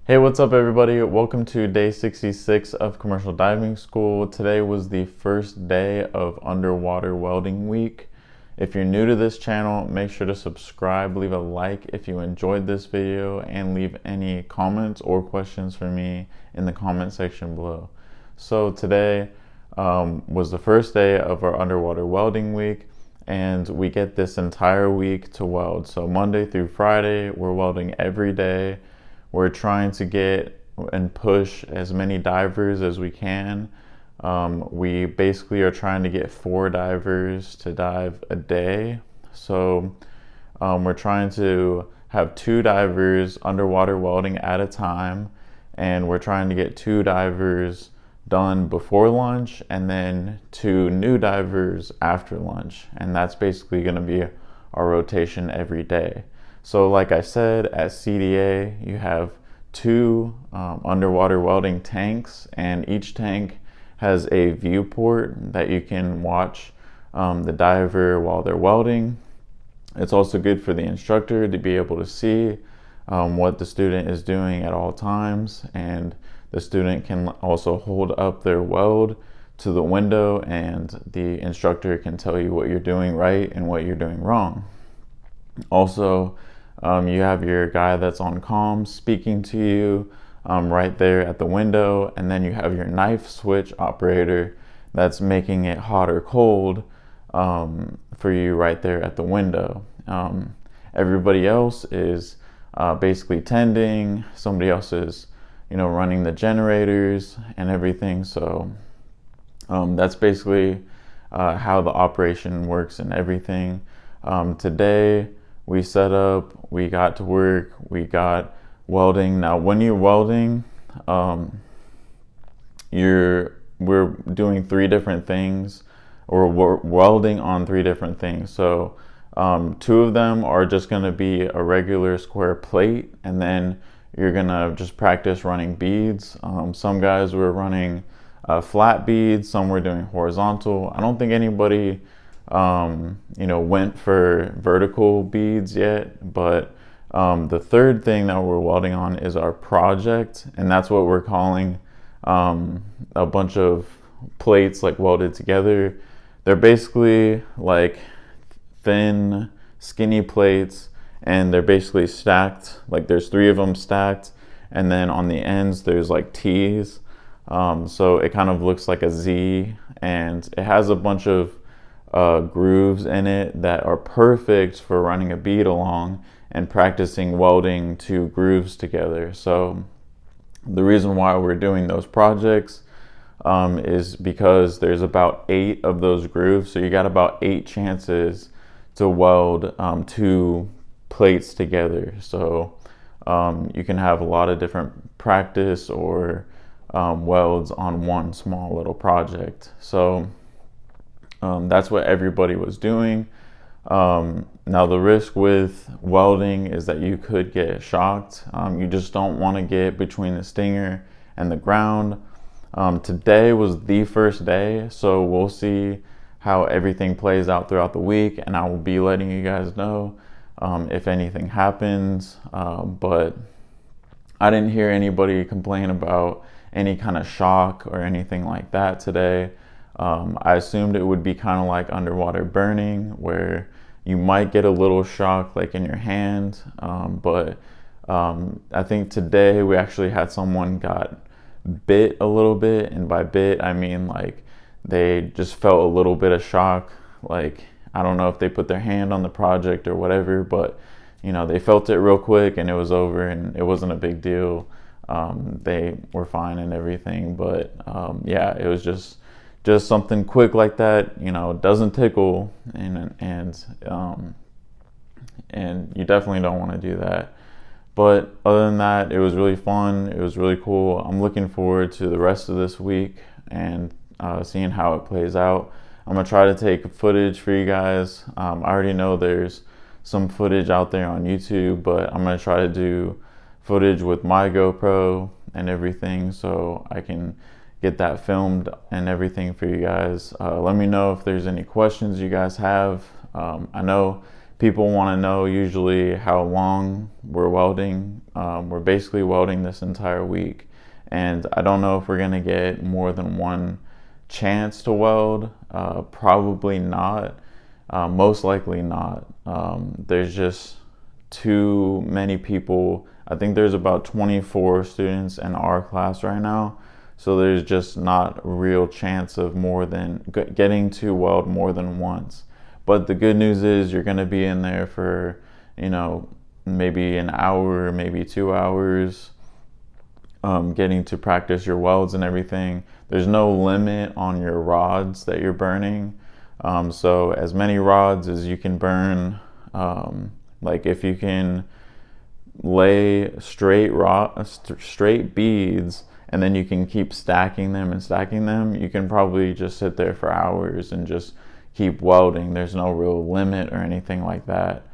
Hey, what's up everybody? Welcome to day 66 of commercial diving school. Today was the first day of underwater welding week. If you're new to this channel, make sure to subscribe, leave a like if you enjoyed this video, and leave any comments or questions for me in the comment section below. So today was the first day of our underwater welding week, and we get this entire week to weld. So Monday through Friday, we're welding every day. We're trying to get and push as many divers as we can. We basically are trying to get 4 divers to dive a day. So we're trying to have 2 divers underwater welding at a time, and we're trying to get 2 divers done before lunch and then 2 new divers after lunch. And that's basically going to be our rotation every day. So like I said, at CDA, you have 2 underwater welding tanks, and each tank has a viewport that you can watch the diver while they're welding. It's also good for the instructor to be able to see what the student is doing at all times, and the student can also hold up their weld to the window, and the instructor can tell you what you're doing right and what you're doing wrong. Also, you have your guy that's on comms speaking to you right there at the window, and then you have your knife switch operator that's making it hot or cold for you right there at the window. Everybody else is basically tending. Somebody else is, running the generators and everything. So that's basically how the operation works and everything. Today, we set up, we got to work, we got welding. Now, when you're welding, we're doing 3 different things, or we're welding on 3 different things. So 2 of them are just gonna be a regular square plate, and then you're gonna just practice running beads. Some guys were running flat beads, some were doing horizontal. I don't think anybody went for vertical beads yet, but the 3rd thing that we're welding on is our project, and that's what we're calling a bunch of plates like welded together. They're basically like thin, skinny plates, and they're basically stacked. Like there's 3 of them stacked, and then on the ends there's like T's. So it kind of looks like a Z, and it has a bunch of grooves in it that are perfect for running a bead along and practicing welding 2 grooves together. So the reason why we're doing those projects is because there's about 8 of those grooves, so you got about 8 chances to weld 2 plates together. So you can have a lot of different practice or welds on one small little project. So that's what everybody was doing. Now the risk with welding is that you could get shocked. You just don't want to get between the stinger and the ground. Today was the first day, so we'll see how everything plays out throughout the week, and I will be letting you guys know if anything happens. But I didn't hear anybody complain about any kind of shock or anything like that today. I assumed it would be kind of like underwater burning, where you might get a little shock like in your hand, but I think today we actually had someone got bit a little bit, and by bit I mean like they just felt a little bit of shock. Like, I don't know if they put their hand on the project or whatever, but they felt it real quick and it was over, and it wasn't a big deal. They were fine and everything, but yeah, it was just something quick like that. It doesn't tickle, and you definitely don't want to do that. But other than that, it was really fun. It was really cool. I'm looking forward to the rest of this week and seeing how it plays out. I'm gonna try to take footage for you guys. I already know there's some footage out there on YouTube, but I'm gonna try to do footage with my GoPro and everything, so I can get that filmed and everything for you guys. Let me know if there's any questions you guys have. I know people want to know usually how long we're welding. We're basically welding this entire week, and I don't know if we're gonna get more than one chance to weld. Probably not. Most likely not. There's just too many people. I think there's about 24 students in our class right now, so there's just not a real chance of more than getting to weld more than once. But the good news is you're going to be in there for, maybe an hour, maybe 2 hours, getting to practice your welds and everything. There's no limit on your rods that you're burning. So as many rods as you can burn, like if you can lay straight beads, and then you can keep stacking them and stacking them, you can probably just sit there for hours and just keep welding. There's no real limit or anything like that,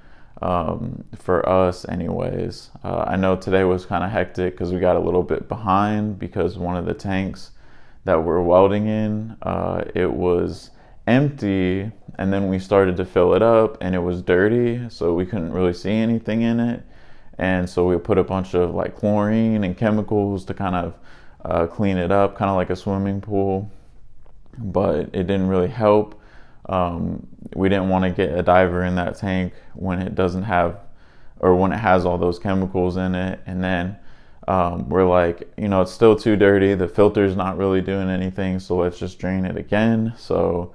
for us anyways. I know today was kind of hectic because we got a little bit behind because one of the tanks that we're welding in, it was empty, and then we started to fill it up and it was dirty, so we couldn't really see anything in it. And so we put a bunch of like chlorine and chemicals to kind of clean it up, kind of like a swimming pool, but it didn't really help. We didn't want to get a diver in that tank when it doesn't have, or when it has all those chemicals in it. And then we're like, it's still too dirty, the filter's not really doing anything, so let's just drain it again. So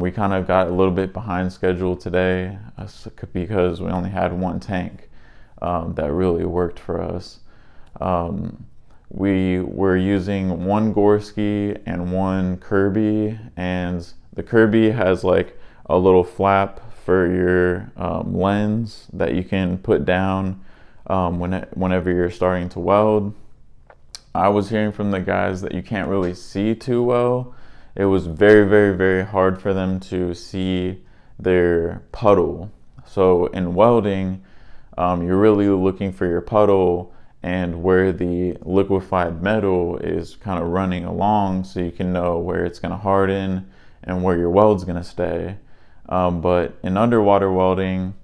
we kind of got a little bit behind schedule today because we only had one tank that really worked for us. We were using one Gorski and one Kirby, and the Kirby has like a little flap for your lens that you can put down whenever you're starting to weld. I was hearing from the guys that you can't really see too well. It was very, very, very hard for them to see their puddle. So in welding, you're really looking for your puddle and where the liquefied metal is kind of running along, so you can know where it's going to harden and where your weld's going to stay. But in underwater welding,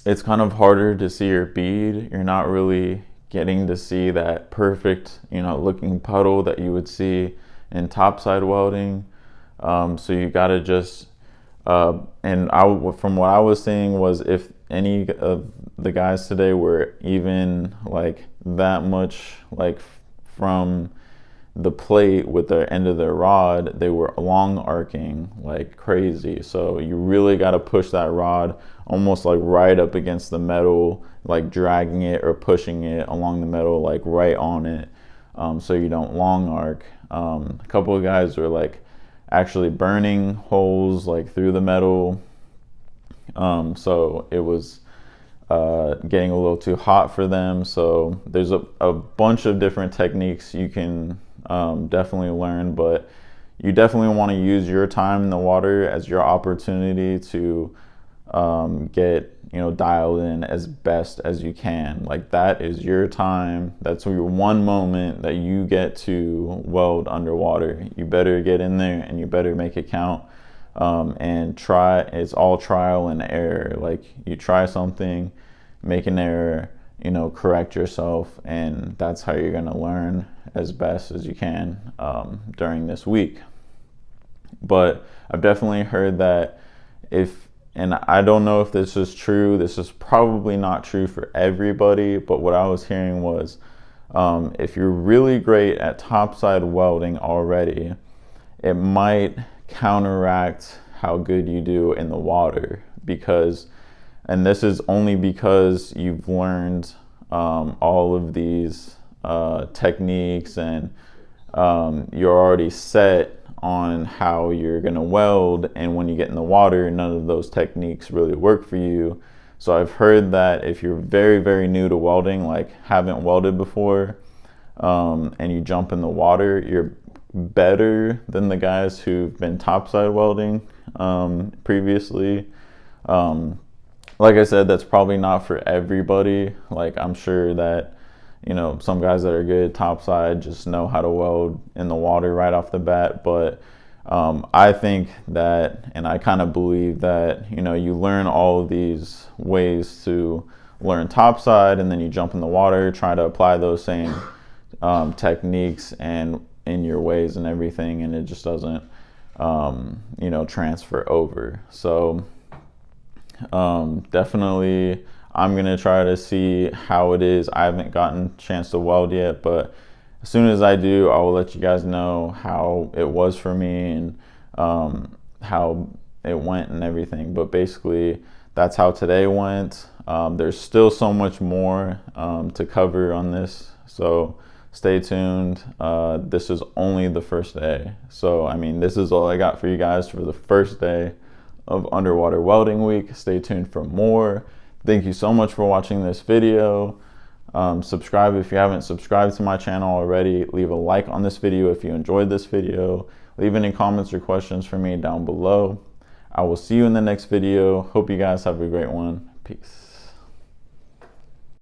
it's kind of harder to see your bead. You're not really getting to see that perfect, looking puddle that you would see in topside welding. So you got to just, from what I was seeing was, if any of the guys today were even like that much like from the plate with the end of their rod, they were long arcing like crazy. So you really got to push that rod almost like right up against the metal, like dragging it or pushing it along the metal, like right on it, so you don't long arc. A couple of guys were like actually burning holes like through the metal, so it was getting a little too hot for them. So there's a bunch of different techniques you can definitely learn, but you definitely want to use your time in the water as your opportunity to get dialed in as best as you can. Like, that is your time. That's your one moment that you get to weld underwater. You better get in there and you better make it count, and try. It's all trial and error. Like, you try something, make an error, correct yourself, and that's how you're going to learn as best as you can during this week. But I've definitely heard that and I don't know if this is true, this is probably not true for everybody, but what I was hearing was, if you're really great at topside welding already, it might counteract how good you do in the water, and this is only because you've learned all of these techniques, and you're already set on how you're gonna weld, and when you get in the water, none of those techniques really work for you. So I've heard that if you're very, very new to welding, like haven't welded before, and you jump in the water, you're better than the guys who've been topside welding previously. Like I said, that's probably not for everybody. Like, I'm sure that some guys that are good topside just know how to weld in the water right off the bat, but I think that, and I kind of believe that, you know, you learn all of these ways to learn topside, and then you jump in the water, try to apply those same techniques and in your ways and everything, and it just doesn't, you know, transfer over. So definitely I'm gonna try to see how it is. I haven't gotten a chance to weld yet, but as soon as I do, I will let you guys know how it was for me and how it went and everything. But basically, that's how today went. There's still so much more to cover on this, so stay tuned. This is only the first day. So, I mean, this is all I got for you guys for the first day of Underwater Welding Week. Stay tuned for more. Thank you so much for watching this video. Subscribe if you haven't subscribed to my channel already. Leave a like on this video if you enjoyed this video. Leave any comments or questions for me down below. I will see you in the next video. Hope you guys have a great one. Peace.